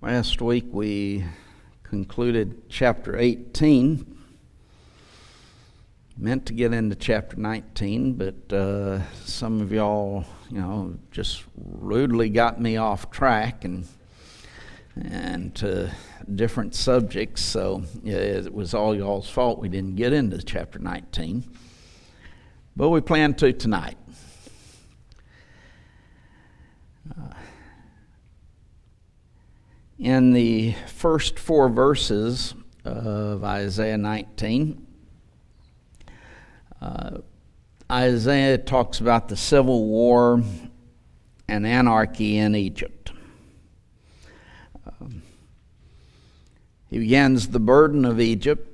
Last week we concluded chapter 18. Meant to get into chapter 19, but some of y'all, just rudely got me off track and to different subjects. So it was all y'all's fault we didn't get into chapter 19. But we plan to tonight. In the first 4 verses of Isaiah 19, Isaiah talks about the civil war and anarchy in Egypt. He begins, "The burden of Egypt,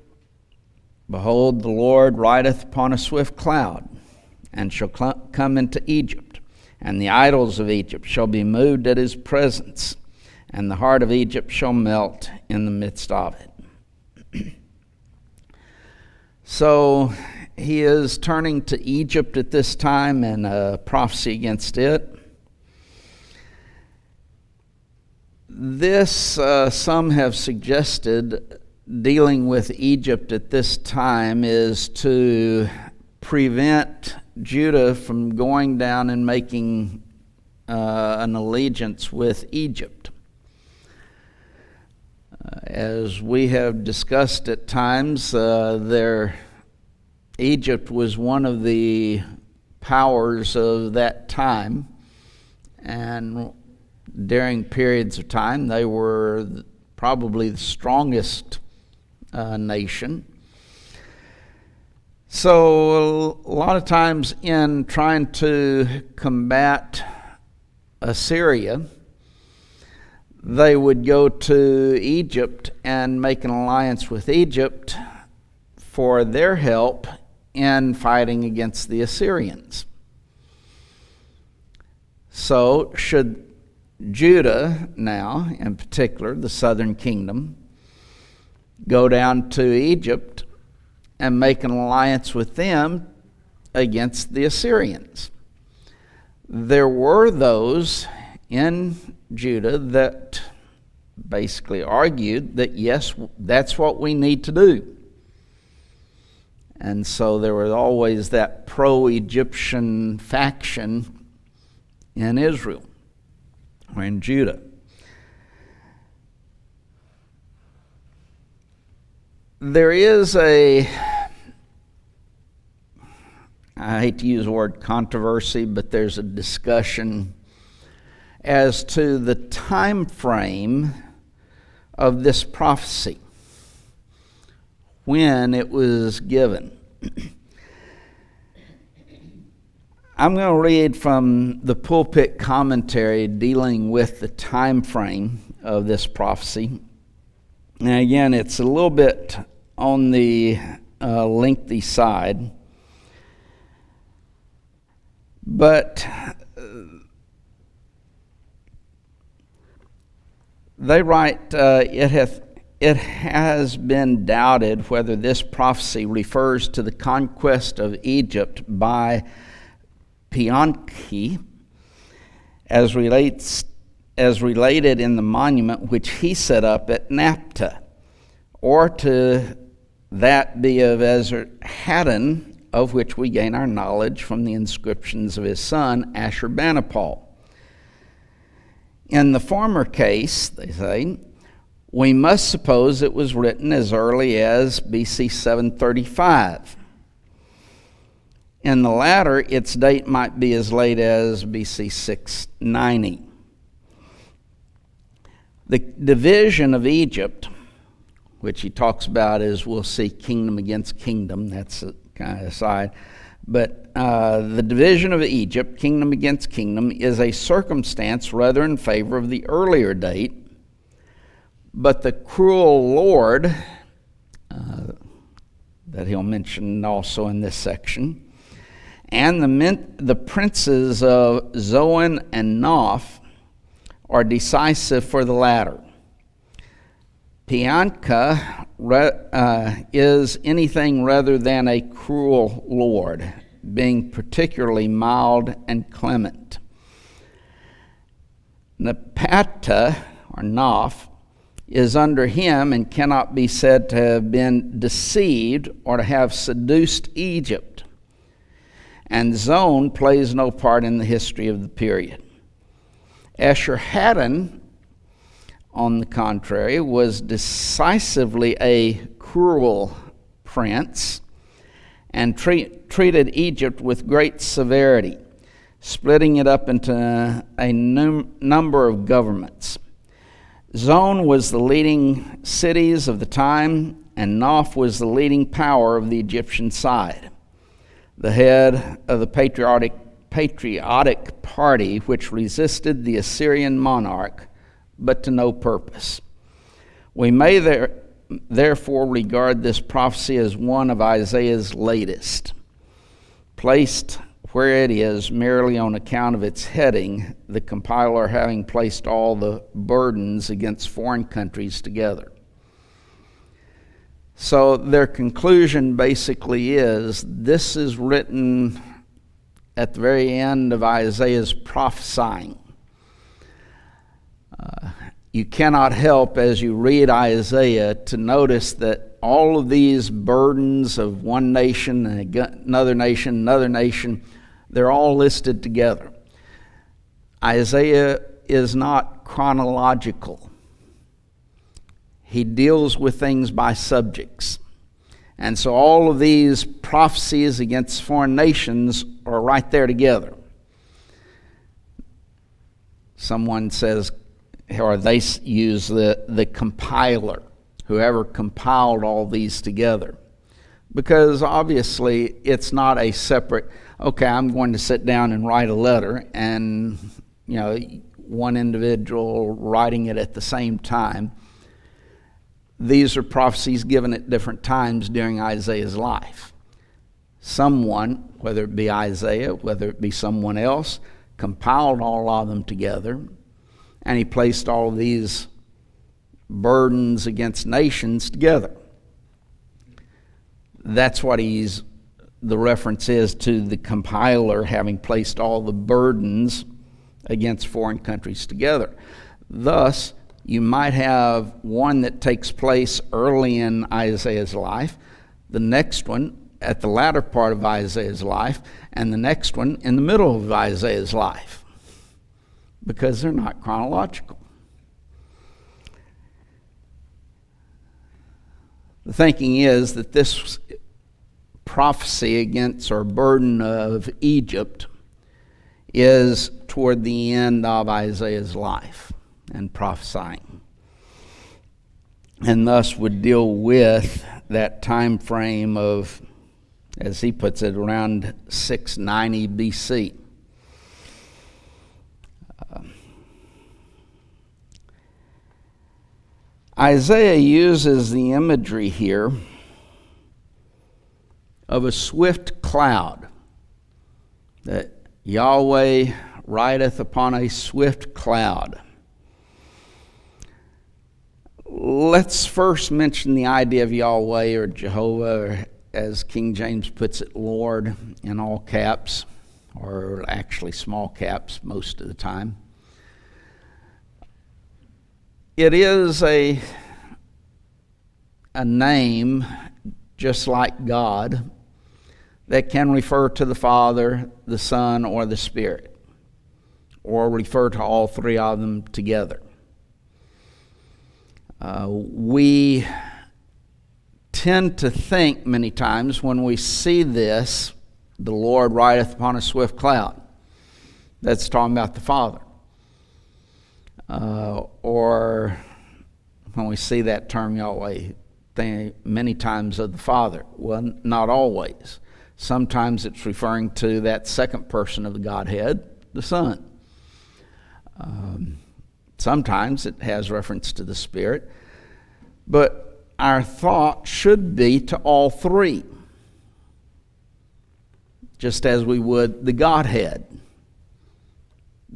behold, the Lord rideth upon a swift cloud, and shall come into Egypt, and the idols of Egypt shall be moved at his presence, and the heart of Egypt shall melt in the midst of it." So he is turning to Egypt at this time and a prophecy against it. This, some have suggested, dealing with Egypt at this time is to prevent Judah from going down and making an allegiance with Egypt. As we have discussed at times, Egypt was one of the powers of that time, and during periods of time they were probably the strongest nation. So a lot of times in trying to combat Assyria, they would go to Egypt and make an alliance with Egypt for their help in fighting against the Assyrians. So should Judah now, in particular, the southern kingdom, go down to Egypt and make an alliance with them against the Assyrians? There were those in Judah that basically argued that yes, that's what we need to do. And so there was always that pro-Egyptian faction in Israel, or in Judah. There is I hate to use the word controversy, but there's a discussion as to the time frame of this prophecy, when it was given. I'm going to read from the pulpit commentary dealing with the time frame of this prophecy. And again, it's a little bit on the lengthy side, but they write, it has been doubted whether this prophecy refers to the conquest of Egypt by Pianki as related in the monument which he set up at Napta, or to that be of Esarhaddon, of which we gain our knowledge from the inscriptions of his son Ashurbanipal. In the former case, they say, we must suppose it was written as early as BC 735. In the latter, its date might be as late as BC 690. The division of Egypt, which he talks about as we'll see kingdom against kingdom, that's a kind of aside, but the division of Egypt, kingdom against kingdom, is a circumstance rather in favor of the earlier date, but the cruel Lord, that he'll mention also in this section, and the princes of Zoan and Noph are decisive for the latter. Pianka is anything rather than a cruel Lord, being particularly mild and clement. Napata, or Noph, is under him and cannot be said to have been deceived or to have seduced Egypt. And Zon plays no part in the history of the period. Esarhaddon, on the contrary, was decisively a cruel prince and treated Egypt with great severity, splitting it up into a number of governments. Zon was the leading cities of the time, and Noph was the leading power of the Egyptian side, the head of the patriotic party which resisted the Assyrian monarch, but to no purpose. We may therefore regard this prophecy as one of Isaiah's latest, placed where it is merely on account of its heading, the compiler having placed all the burdens against foreign countries together. So their conclusion basically is this is written at the very end of Isaiah's prophesying. You cannot help, as you read Isaiah, to notice that all of these burdens of one nation and another nation, they're all listed together. Isaiah is not chronological. He deals with things by subjects. And so all of these prophecies against foreign nations are right there together. Someone says, or they use the compiler, whoever compiled all these together. Because obviously it's not a separate, okay, I'm going to sit down and write a letter, and one individual writing it at the same time. These are prophecies given at different times during Isaiah's life. Someone, whether it be Isaiah, whether it be someone else, compiled all of them together, and he placed all of these burdens against nations together. That's what the reference is to the compiler having placed all the burdens against foreign countries together. Thus, you might have one that takes place early in Isaiah's life, the next one at the latter part of Isaiah's life, and the next one in the middle of Isaiah's life, because they're not chronological. The thinking is that this prophecy against or burden of Egypt is toward the end of Isaiah's life and prophesying, and thus would deal with that time frame of, as he puts it, around 690 BC. Isaiah uses the imagery here of a swift cloud, that Yahweh rideth upon a swift cloud. Let's first mention the idea of Yahweh or Jehovah, or as King James puts it, Lord, in all caps, or actually small caps most of the time. It is a name, just like God, that can refer to the Father, the Son, or the Spirit, or refer to all three of them together. We tend to think many times when we see this, the Lord rideth upon a swift cloud, that's talking about the Father. Or when we see that term Yahweh, think many times of the Father. Well, not always. Sometimes it's referring to that second person of the Godhead, the Son. Sometimes it has reference to the Spirit. But our thought should be to all three, just as we would the Godhead,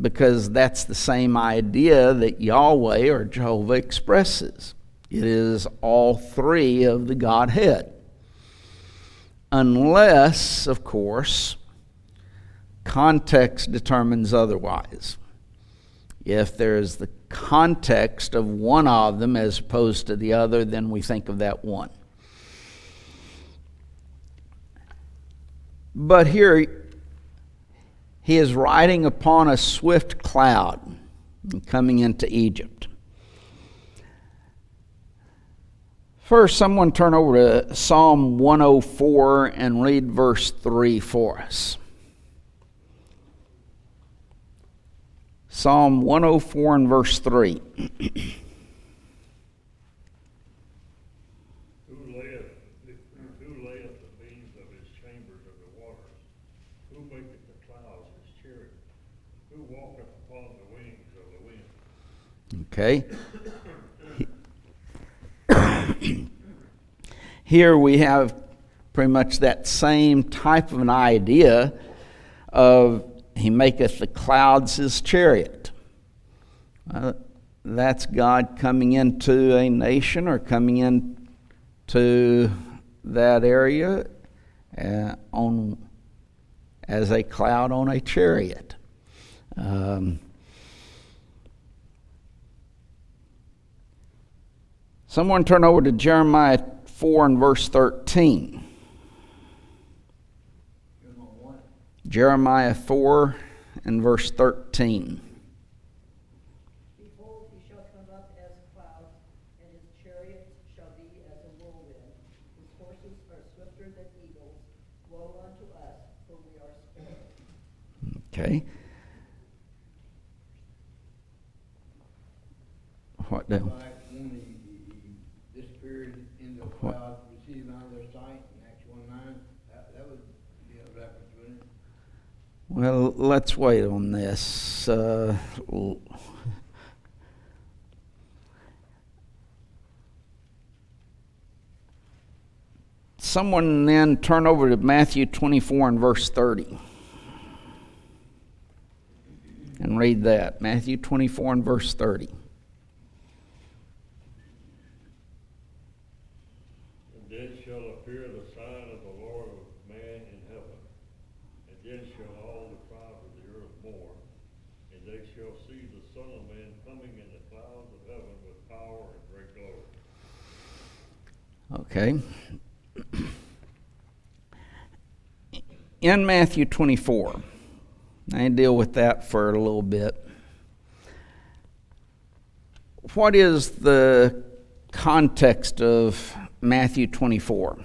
because that's the same idea that Yahweh or Jehovah expresses. It is all three of the Godhead. Unless, of course, context determines otherwise. If there's the context of one of them as opposed to the other, then we think of that one. But here, he is riding upon a swift cloud coming into Egypt. First, someone turn over to Psalm 104 and read verse 3 for us. Psalm 104 and verse 3. Who layeth the beams of his chambers of the waters? Who maketh the clouds his chariot? Who walketh upon the wings of the wind? Okay. Here we have pretty much that same type of an idea of he maketh the clouds his chariot. That's God coming into a nation or coming into that area as a cloud on a chariot. Someone turn over to Jeremiah 4 and verse 13. Jeremiah 4 and verse 13. Behold, he shall come up as clouds, and his chariots shall be as a whirlwind. His horses are swifter than eagles. Woe unto us, for we are spoiled. Okay. What now? Like when he disappeared into the cloud, received out of their sight in Acts 1:9, that would be a reference, wouldn't it? Well, let's wait on this. Someone then turn over to Matthew 24 and verse 30. And read that. Matthew 24 and verse 30. And then shall appear the sign of the Lord with man in heaven. And then shall all the tribes of the earth mourn. And they shall see the Son of Man coming in the clouds of heaven with power and great glory. Okay. In Matthew 24, I deal with that for a little bit. What is the context of Matthew 24?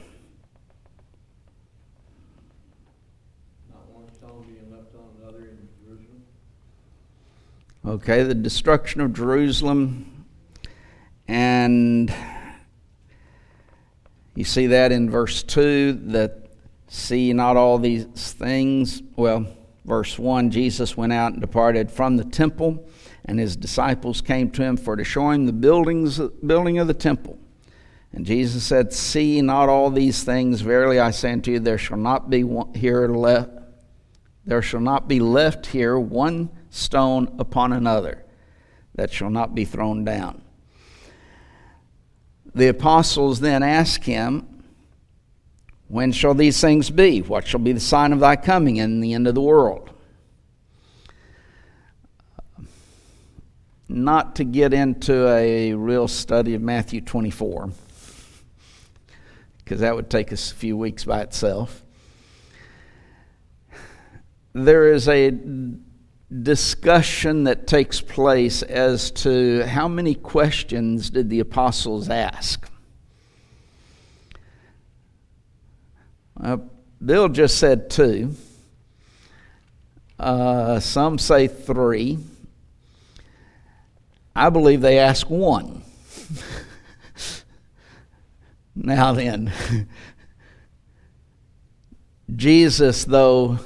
Not one stone being left on another in Jerusalem. Okay, the destruction of Jerusalem. And you see that in verse 2, that see not all these things. Well, verse 1, Jesus went out and departed from the temple, and his disciples came to him for to show him the building of the temple. And Jesus said, see not all these things. Verily I say unto you, there shall not be left here one stone upon another that shall not be thrown down. The apostles then ask him, when shall these things be? What shall be the sign of thy coming and the end of the world? Not to get into a real study of Matthew 24, because that would take us a few weeks by itself. There is a discussion that takes place as to how many questions did the apostles ask. Bill just said 2. Some say 3. I believe they asked 1. Now then, Jesus, though,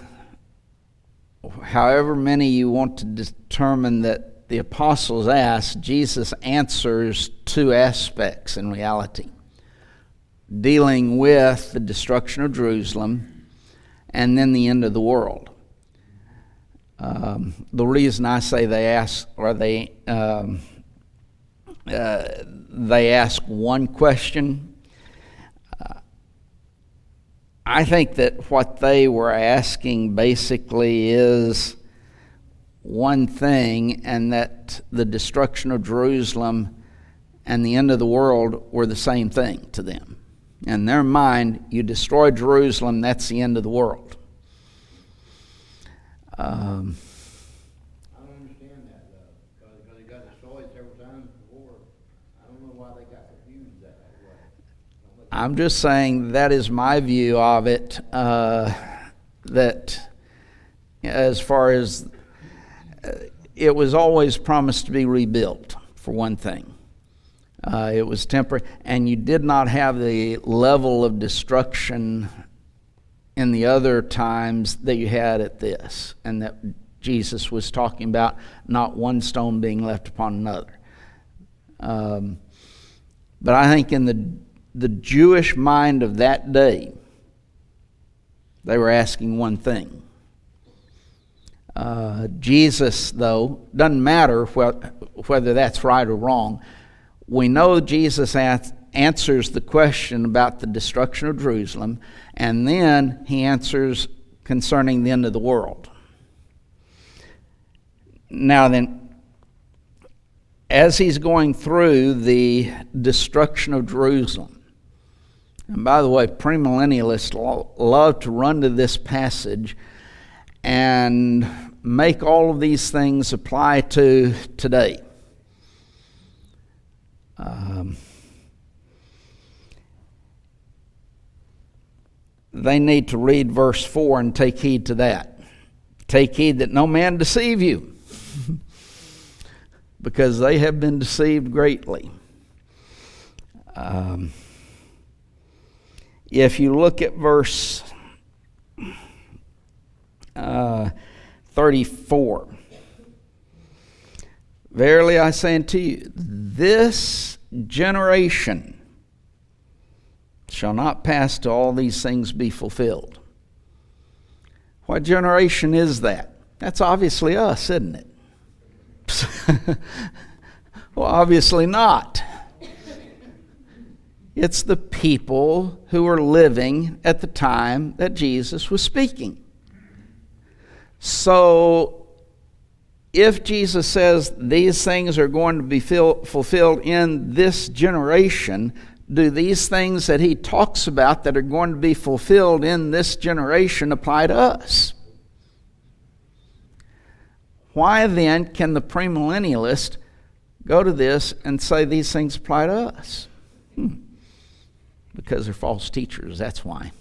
however many you want to determine that the apostles asked, Jesus answers 2 aspects in reality, dealing with the destruction of Jerusalem and then the end of the world. The reason I say they ask one question, I think that what they were asking basically is, one thing, and that the destruction of Jerusalem and the end of the world were the same thing to them. In their mind, you destroy Jerusalem, that's the end of the world. I don't understand that, though, because it got destroyed several times before. I don't know why they got confused that way. I'm just saying that is my view of it, that as far as it was always promised to be rebuilt, for one thing. It was temporary, and you did not have the level of destruction in the other times that you had at this, and that Jesus was talking about not one stone being left upon another. But I think in the Jewish mind of that day, they were asking one thing. Jesus, though, doesn't matter whether that's right or wrong. We know Jesus answers the question about the destruction of Jerusalem, and then he answers concerning the end of the world. Now then, as he's going through the destruction of Jerusalem, and by the way, premillennialists love to run to this passage and make all of these things apply to today. They need to read verse 4 and take heed to that. Take heed that no man deceive you, because they have been deceived greatly. If you look at verse 34, verily I say unto you, this generation shall not pass till all these things be fulfilled. What generation is that? That's obviously us, isn't it? Well, obviously not. It's the people who were living at the time that Jesus was speaking. So, if Jesus says these things are going to be fulfilled in this generation, do these things that he talks about that are going to be fulfilled in this generation apply to us? Why then can the premillennialist go to this and say these things apply to us? Because they're false teachers, that's why.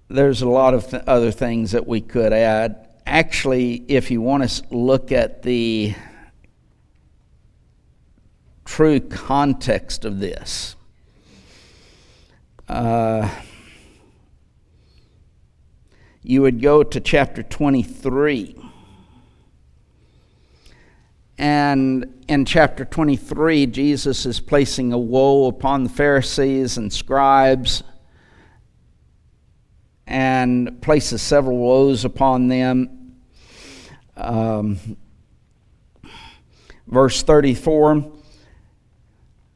There's a lot of other things that we could add. Actually, if you want to look at the true context of this, you would go to chapter 23. And in chapter 23, Jesus is placing a woe upon the Pharisees and scribes, and places several woes upon them. Verse 34,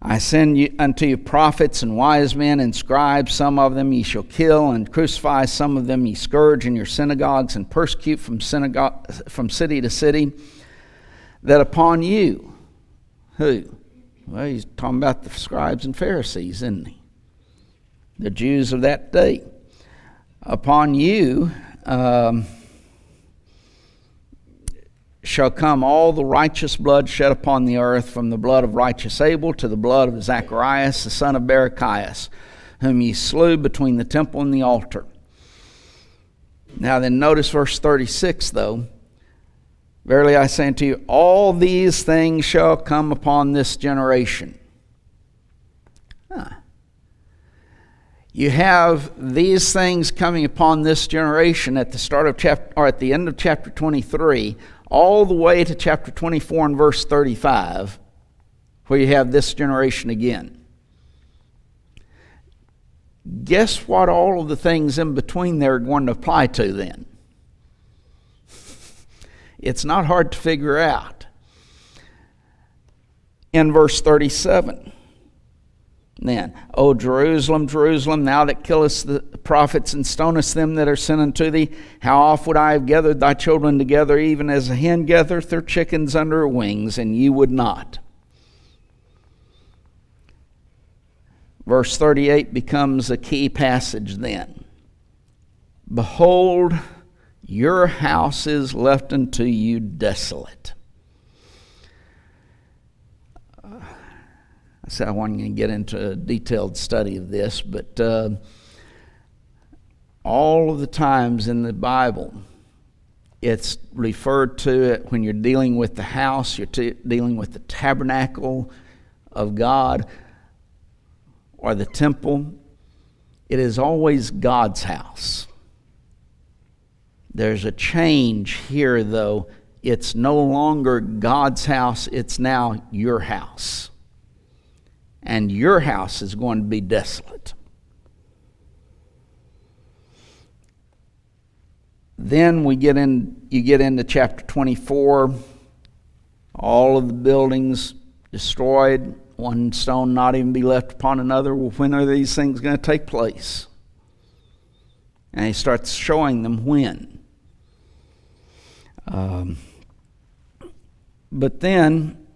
I send unto you prophets and wise men and scribes. Some of them ye shall kill and crucify. Some of them ye scourge in your synagogues and persecute from city to city. That upon you, who? Well, he's talking about the scribes and Pharisees, isn't he? The Jews of that day. Upon you shall come all the righteous blood shed upon the earth, from the blood of righteous Abel to the blood of Zacharias, the son of Barachias, whom ye slew between the temple and the altar. Now then, notice verse 36, though. Verily I say unto you, all these things shall come upon this generation. You have these things coming upon this generation at the start of chapter, or at the end of chapter 23, all the way to chapter 24 and verse 35, where you have this generation again. Guess what all of the things in between there are going to apply to then? It's not hard to figure out. In verse 37, Then, O Jerusalem, Jerusalem, thou that killest the prophets and stonest them that are sent unto thee, how oft would I have gathered thy children together, even as a hen gathereth her chickens under her wings, and ye would not. Verse 38 becomes a key passage then. Behold, your house is left unto you desolate. I said I wasn't going to get into a detailed study of this, but all of the times in the Bible, it's referred to it when you're dealing with the house, you're dealing with the tabernacle of God or the temple. It is always God's house. There's a change here, though. It's no longer God's house, it's now your house. And your house is going to be desolate. Then you get into chapter 24. All of the buildings destroyed, one stone not even be left upon another. Well, when are these things going to take place? And he starts showing them when. But then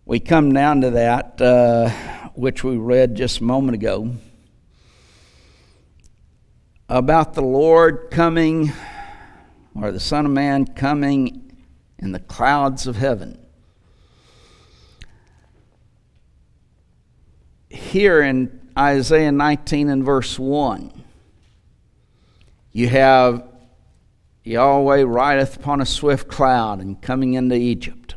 we come down to that, which we read just a moment ago, about the Lord coming, or the Son of Man coming in the clouds of heaven. Here in Isaiah 19 and verse 1, you have Yahweh rideth upon a swift cloud and coming into Egypt.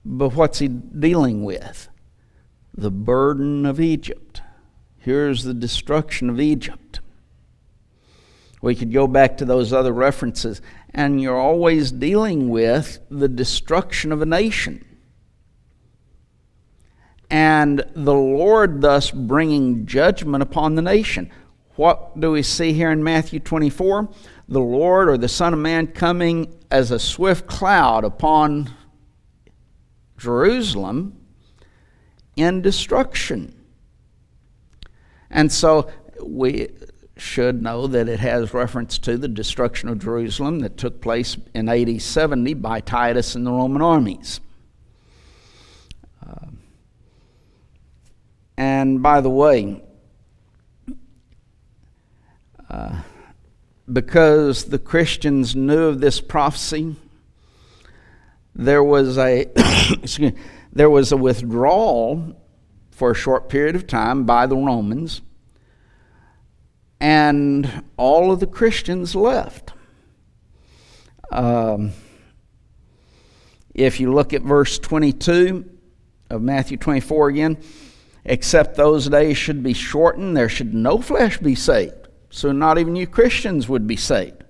But what's he dealing with? The burden of Egypt. Here's the destruction of Egypt. We could go back to those other references, and you're always dealing with the destruction of a nation. And the Lord thus bringing judgment upon the nation. What do we see here in Matthew 24? The Lord, or the Son of Man, coming as a swift cloud upon Jerusalem in destruction. And so we should know that it has reference to the destruction of Jerusalem that took place in AD 70 by Titus and the Roman armies. And by the way, because the Christians knew of this prophecy, there was a withdrawal for a short period of time by the Romans, and all of the Christians left. If you look at verse 22 of Matthew 24 again, except those days should be shortened, there should no flesh be saved. So not even you Christians would be saved.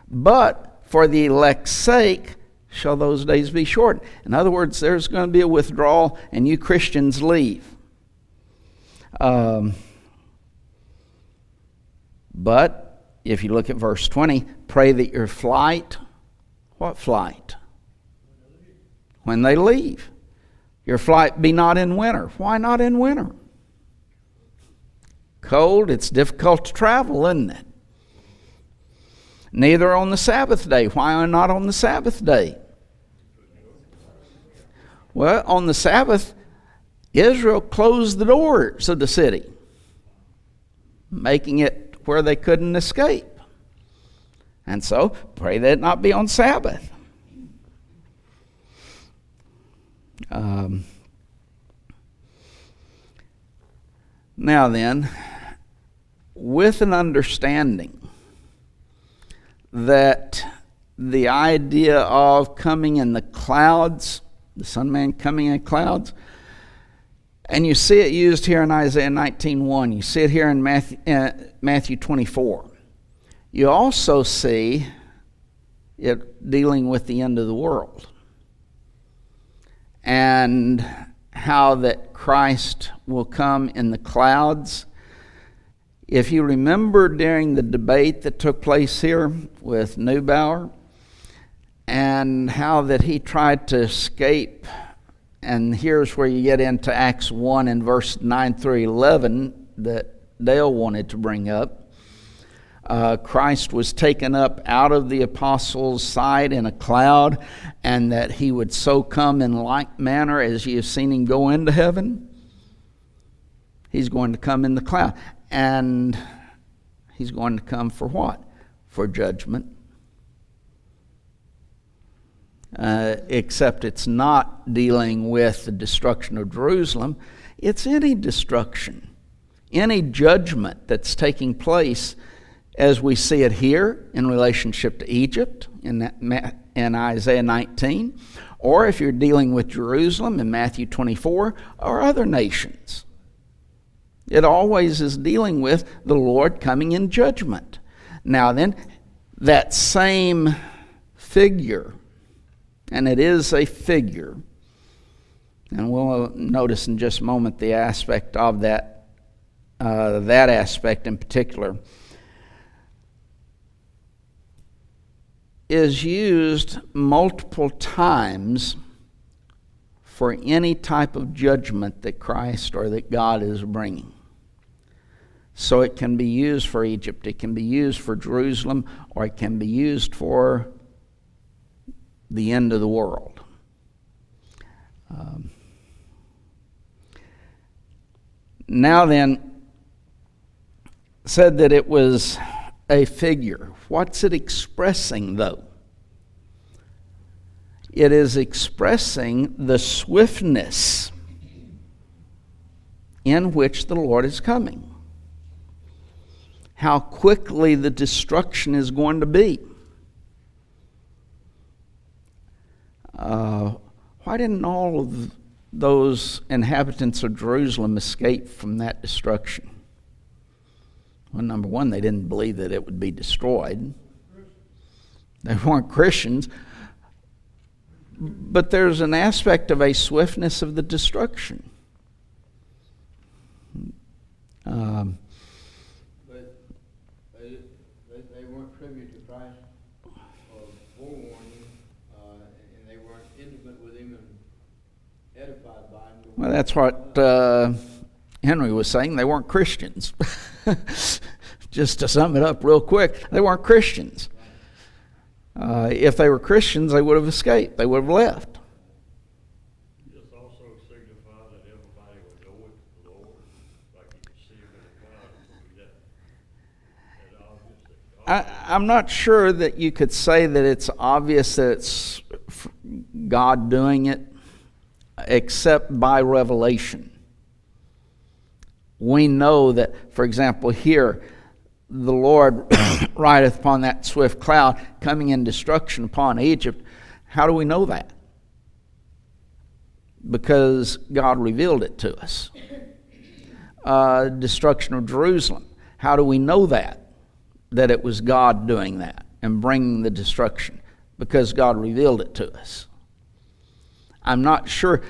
But for the elect's sake shall those days be shortened. In other words, there's going to be a withdrawal and you Christians leave. But if you look at verse 20, pray that your flight, what flight? When they leave. Your flight be not in winter. Why not in winter? Cold, it's difficult to travel, isn't it? Neither on the Sabbath day. Why not on the Sabbath day? Well, on the Sabbath, Israel closed the doors of the city, making it where they couldn't escape. And so, pray that it not be on Sabbath. Now then, with an understanding that the idea of coming in the clouds, the Son of Man coming in clouds, and you see it used here in Isaiah 19:1. You see it here in Matthew 24. You also see it dealing with the end of the world and how that Christ will come in the clouds. If you remember during the debate that took place here with Neubauer, and how that he tried to escape and here's where you get into Acts 1 and verse 9 through 11 that Dale wanted to bring up. Christ was taken up out of the apostles' sight in a cloud, and that he would so come in like manner as ye have seen him go into heaven. He's going to come in the cloud. And he's going to come for what? For judgment. Except it's not dealing with the destruction of Jerusalem. It's any destruction, any judgment that's taking place as we see it here in relationship to Egypt in Isaiah 19, or if you're dealing with Jerusalem in Matthew 24, or other nations. It always is dealing with the Lord coming in judgment. Now then, that same figure, and it is a figure, and we'll notice in just a moment the aspect of that aspect in particular, is used multiple times for any type of judgment that Christ or that God is bringing. So it can be used for Egypt, it can be used for Jerusalem, or it can be used for the end of the world. Now then, said that it was a figure. What's it expressing, though? It is expressing the swiftness in which the Lord is coming. How quickly the destruction is going to be. Why didn't all of those inhabitants of Jerusalem escape from that destruction? Well, number one, they didn't believe that it would be destroyed. They weren't Christians. But there's an aspect of a swiftness of the destruction. But they weren't privy to Christ's forewarning, and they weren't intimate with him and edified by him. Well, that's what Henry was saying. They weren't Christians. Just to sum it up real quick, they weren't Christians. If they were Christians, they would have escaped. They would have left. This also signified that everybody would know it, the Lord, like you could see him in the cloud. Would be that obvious that God I'm not sure that you could say that it's obvious that it's God doing it, except by revelation. We know that, for example, here, the Lord rideth upon that swift cloud, coming in destruction upon Egypt. How do we know that? Because God revealed it to us. Destruction of Jerusalem. How do we know that? That it was God doing that and bringing the destruction. Because God revealed it to us. I'm not sure.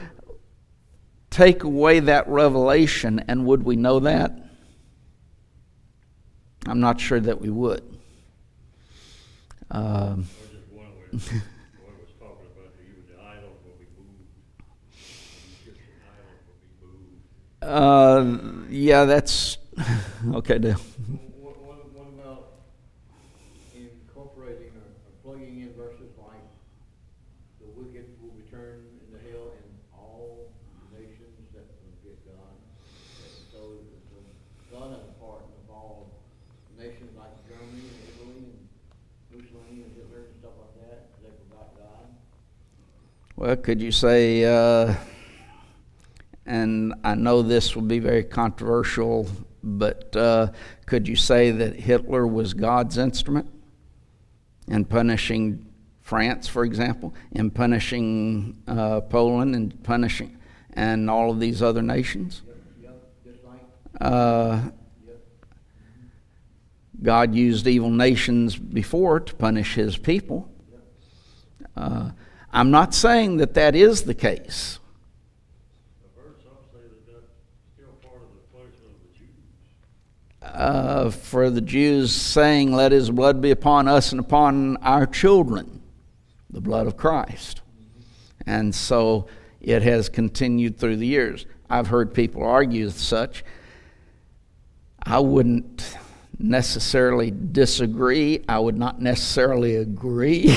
Take away that revelation, and would we know that? I'm not sure that we would. or just one where was talking about that even the idols will be moved. The Egyptian idols will be moved. Yeah, that's okay, Dale. What about incorporating or plugging in verses like the wicked will be turned into hell and all nations that forget God? So God has a part of all nations like Germany and Italy and Mussolini and Hitler and stuff like that. They forgot God. Well, could you say, and I know this will be very controversial, but could you say that Hitler was God's instrument in punishing France, for example, in punishing Poland and punishing and all of these other nations? Yep, just like. God used evil nations before to punish his people. I'm not saying that that is the case. I've heard some say that that's still part of the pleasure of the Jews. For the Jews saying, let his blood be upon us and upon our children, the blood of Christ. And so It has continued through the years. I've heard people argue such. I wouldn't necessarily disagree. I would not necessarily agree.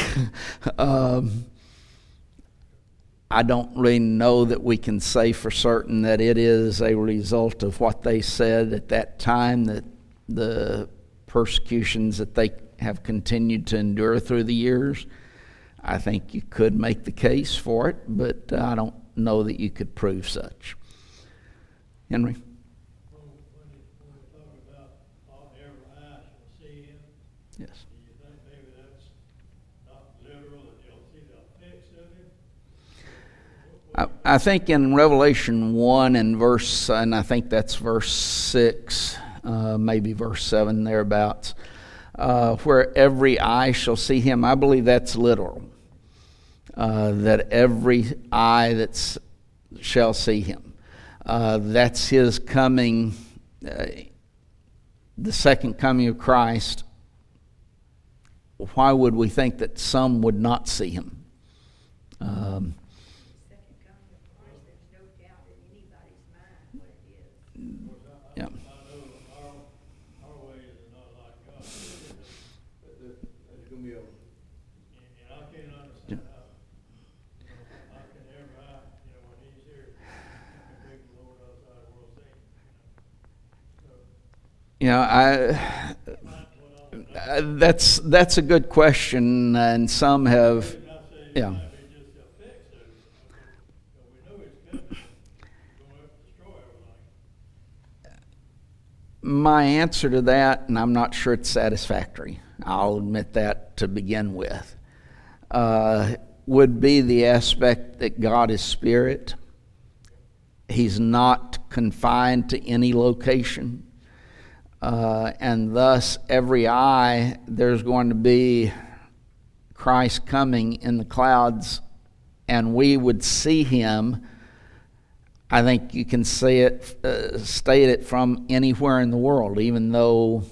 I don't really know that we can say for certain that it is a result of what they said at that time, that the persecutions that they have continued to endure through the years. I think you could make the case for it, but I don't know that you could prove such. Henry? When we talk about every eye shall see him, Yes. do you think maybe that's not literal, that you'll see the effects of him? I think in Revelation 1 and I think that's verse 6, maybe verse 7 thereabouts, where every eye shall see him, I believe that's literal. That every eye shall see him. That's his coming, the second coming of Christ. Why would we think that some would not see him? Second coming of Christ, there's no doubt in anybody's mind what it is. Yeah. I know our ways are not like God. There's gonna be a, And I can't understand how can every eye, when he's here, can take the Lord outside the world thing, That's a good question, and some have, So, I say it yeah. might be just the effects of it, but we know it's coming, it's going to destroy everything. My answer to that, and I'm not sure it's satisfactory, I'll admit that to begin with, would be the aspect that God is spirit. He's not confined to any location. And thus, every eye, there's going to be Christ coming in the clouds, and we would see him. I think you can say it, state it from anywhere in the world, even though,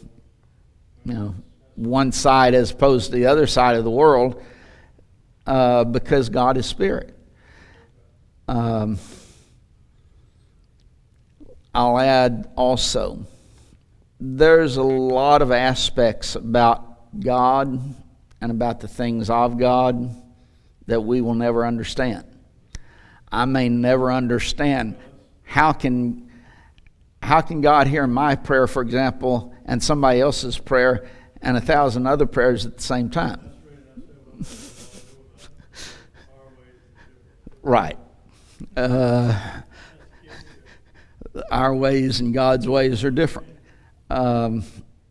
one side as opposed to the other side of the world, because God is spirit. I'll add also, there's a lot of aspects about God and about the things of God that we will never understand. I may never understand how can God hear my prayer, for example, and somebody else's prayer and 1,000 other prayers at the same time. Right. Our ways and God's ways are different.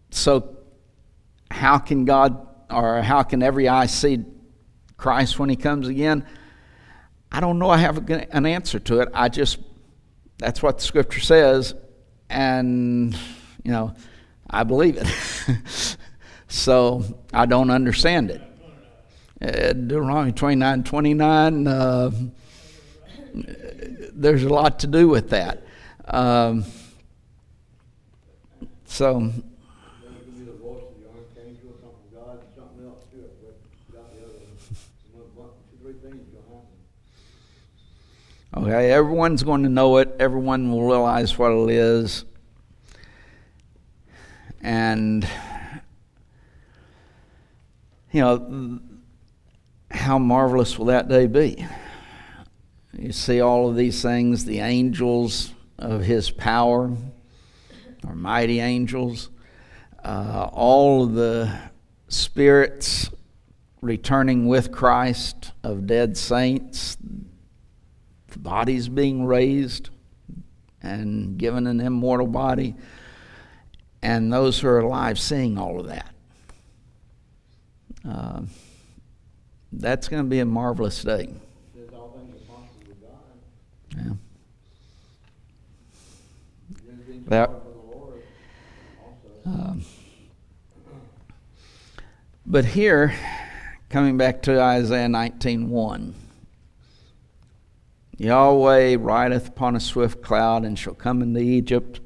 So how can every eye see Christ when he comes again? I don't know I have an answer to it. That's what the scripture says, and I believe it. So I don't understand it. Deuteronomy 29:29, there's a lot to do with that. So there's gonna be the voice of the archangel, something from God, and something else too, but got the other one. 2, 3 things gonna happen. okay, everyone's going to know it. Everyone will realize what it is. And how marvelous will that day be? You see all of these things, the angels of his power, or mighty angels, all of the spirits returning with Christ of dead saints, the bodies being raised and given an immortal body, and those who are alive seeing all of that. That's going to be a marvelous day. Says all things are possible with God. Yeah. Anything's That- hard for the Lord also. But here, coming back to Isaiah 19:1, Yahweh rideth upon a swift cloud and shall come into Egypt.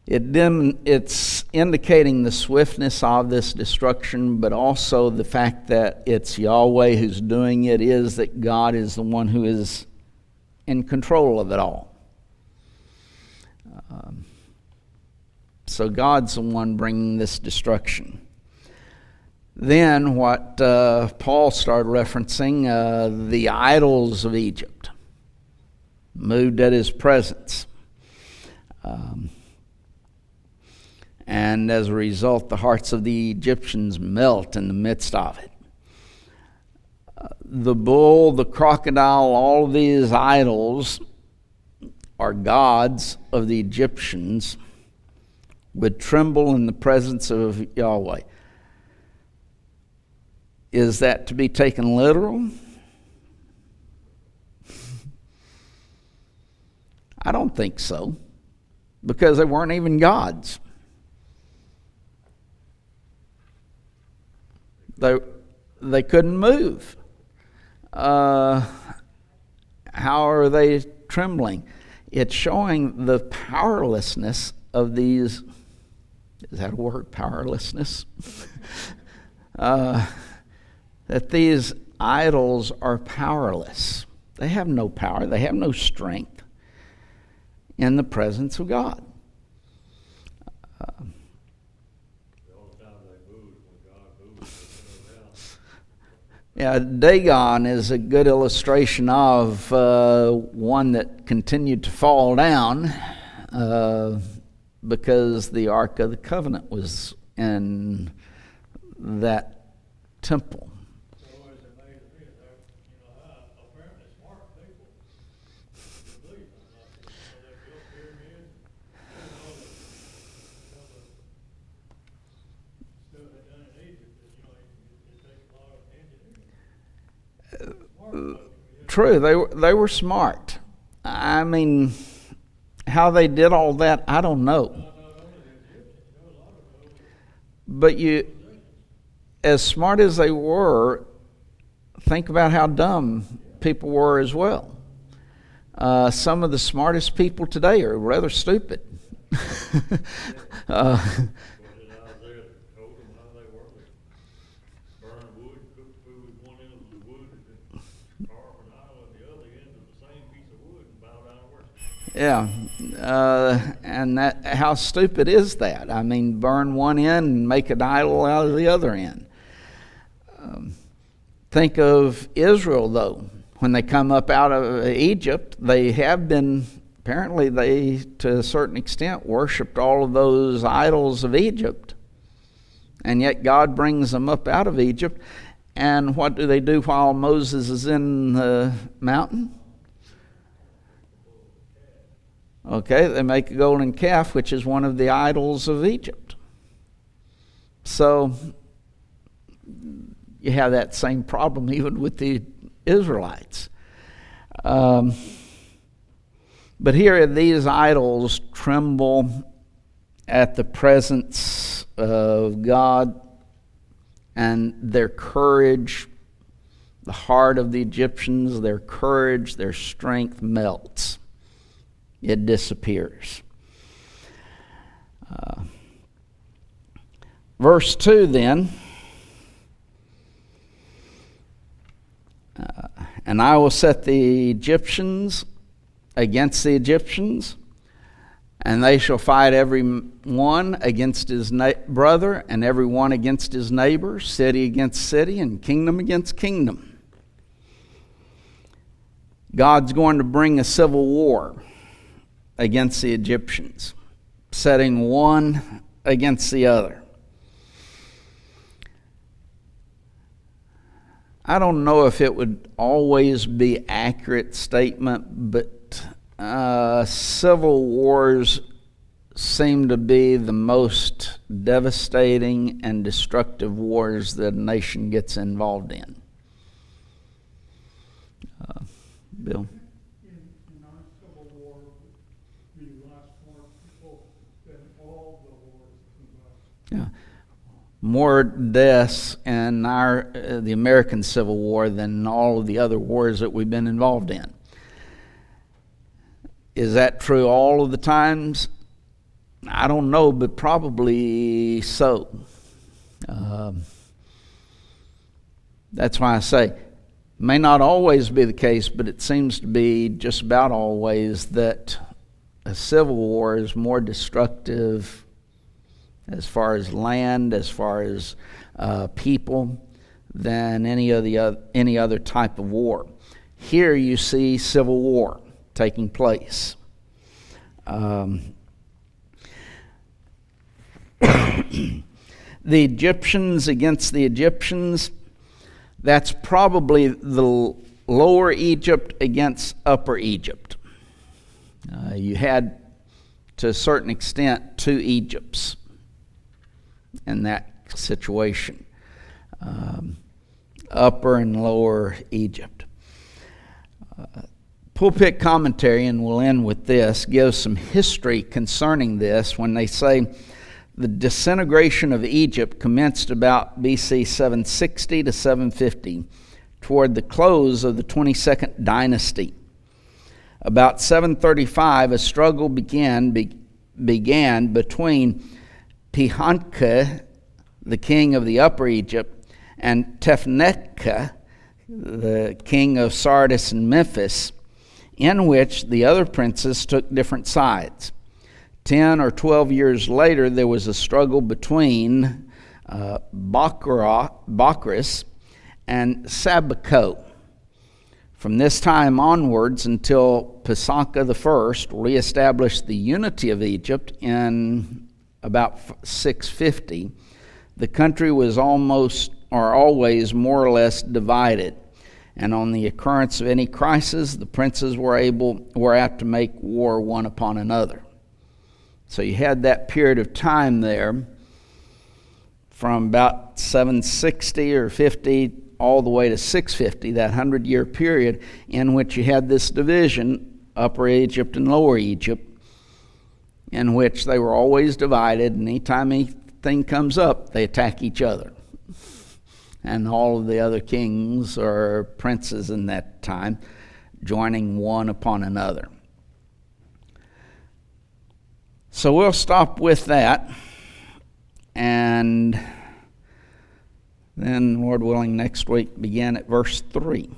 It's indicating the swiftness of this destruction, but also the fact that it's Yahweh who's doing it, is that God is the one who is in control of it all. So God's the one bringing this destruction. Then what Paul started referencing, the idols of Egypt, moved at his presence. And as a result, the hearts of the Egyptians melt in the midst of it. The bull, the crocodile, all of these idols are gods of the Egyptians, would tremble in the presence of Yahweh. Is that to be taken literal? I don't think so, because they weren't even gods. They couldn't move. How are they trembling? It's showing the powerlessness of these. Is that a word, powerlessness? That these idols are powerless. They have no power. They have no strength in the presence of God. Yeah, Dagon is a good illustration of one that continued to fall down because the Ark of the Covenant was in that temple. So it's amazing, how apparently smart people believe in that. They built pyramids, all the stuff they done in Egypt. It takes a lot of engineering. True, they were smart. I mean, how they did all that, I don't know. But as smart as they were, think about how dumb people were as well. Some of the smartest people today are rather stupid. Yeah, and that, how stupid is that? I mean, burn one end and make an idol out of the other end. Think of Israel, though. When they come up out of Egypt, they have been, apparently they, to a certain extent, worshipped all of those idols of Egypt. And yet God brings them up out of Egypt. And what do they do while Moses is in the mountain? Okay, they make a golden calf, which is one of the idols of Egypt. So you have that same problem even with the Israelites. But here these idols tremble at the presence of God, and their courage, the heart of the Egyptians, their courage, their strength melts. It disappears. Verse 2 then, and I will set the Egyptians against the Egyptians, and they shall fight every one against his brother, and every one against his neighbor, city against city, and kingdom against kingdom. God's going to bring a civil war against the Egyptians, setting one against the other. I don't know if it would always be accurate statement, but civil wars seem to be the most devastating and destructive wars that a nation gets involved in. Bill? In our Civil War, we lost more people than all the wars combined. Yeah. More deaths in the American Civil War than all of the other wars that we've been involved in. Is that true all of the times? I don't know, but probably so. That's why I say, may not always be the case, but it seems to be just about always that a civil war is more destructive as far as land, as far as people, than any other type of war. Here you see civil war taking place. The Egyptians against the Egyptians, that's probably the lower Egypt against upper Egypt. You had, to a certain extent, two Egypts in that situation. Upper and lower Egypt. Pulpit commentary, and we'll end with this, gives some history concerning this when they say the disintegration of Egypt commenced about BC 760 to 750, toward the close of the 22nd dynasty. About 735, a struggle began between Pihankeh, the king of the Upper Egypt, and Tefnekeh, the king of Sardis and Memphis, in which the other princes took different sides. 10 or 12 years later, there was a struggle between Bacchus and Sabaco. From this time onwards until Pisanka I reestablished the unity of Egypt in about 650, the country was almost or always more or less divided. And on the occurrence of any crisis, the princes were apt to make war one upon another. So you had that period of time there from about 760 or 50 all the way to 650, that 100-year period in which you had this division, Upper Egypt and Lower Egypt, in which they were always divided, and anytime anything comes up, they attack each other. And all of the other kings or princes in that time joining one upon another. So we'll stop with that, and then, Lord willing, next week begin at verse 3.